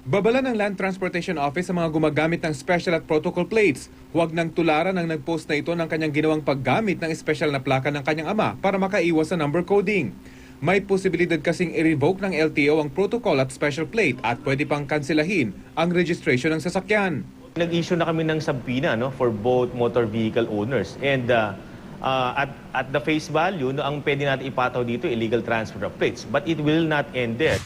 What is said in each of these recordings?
Babala ng Land Transportation Office sa mga gumagamit ng special at protocol plates. Huwag nang tularan ang nag-post na ito ng kanyang ginawang paggamit ng special na plaka ng kanyang ama para makaiwas sa number coding. May posibilidad kasing i-revoke ng LTO ang protocol at special plate at pwede pang kanselahin ang registration ng sasakyan. Nag-issue na kami ng subpoena for both motor vehicle owners. And at the face value, ang pwede natin ipataw dito, illegal transfer of plates. But it will not end there.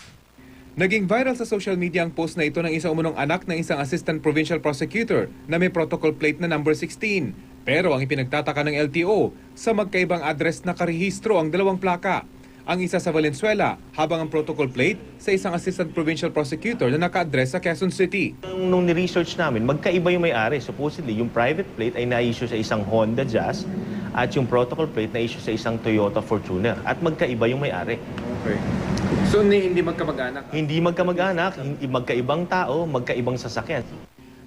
Naging viral sa social media ang post na ito ng isang umunong anak ng isang assistant provincial prosecutor na may protocol plate na number 16. Pero ang ipinagtataka ng LTO, sa magkaibang address nakarehistro ang dalawang plaka. Ang isa sa Valenzuela, habang ang protocol plate sa isang assistant provincial prosecutor na naka-address sa Quezon City. Nung ni-research namin, magkaiba yung may-ari. Supposedly, yung private plate ay na-issue sa isang Honda Jazz at yung protocol plate na-issue sa isang Toyota Fortuner. At magkaiba yung may-ari. Okay. So hindi magkamag-anak? Hindi magkamag-anak, hindi magkaibang tao, magkaibang sasakyan.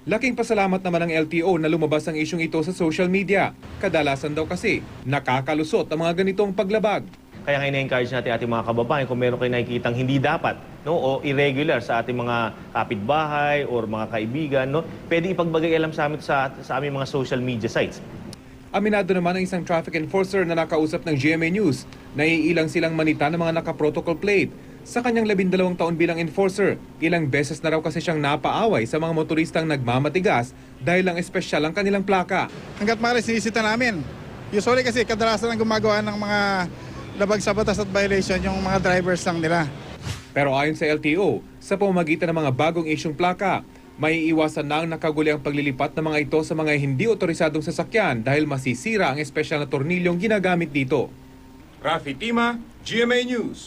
Laking pasalamat naman ng LTO na lumabas ang isyong ito sa social media. Kadalasan daw kasi nakakalusot ang mga ganitong paglabag. Kaya ina-encourage natin ating mga kababayan kung meron kayo nakikitang hindi dapat o irregular sa ating mga kapitbahay or mga kaibigan, pwede ipagbagay alam sa amin sa aming mga social media sites. Aminado naman ang isang traffic enforcer na nakausap ng GMA News na iilang silang manita ng mga naka-protocol plate. Sa kanyang 12 taon bilang enforcer, ilang beses na raw kasi siyang napaaway sa mga motoristang nagmamatigas dahil lang espesyal ang kanilang plaka. Hanggat maaari sinisita namin. Usually kasi kadalasan ang gumagawa ng mga labag sa batas at violation yung mga drivers lang nila. Pero ayon sa LTO, sa pamamagitan ng mga bagong isyong plaka, may iwasan na ang nakaguliang paglilipat ng mga ito sa mga hindi otorisadong sasakyan dahil masisira ang espesyal na tornilyong ginagamit dito. Rafi Tima, GMA News.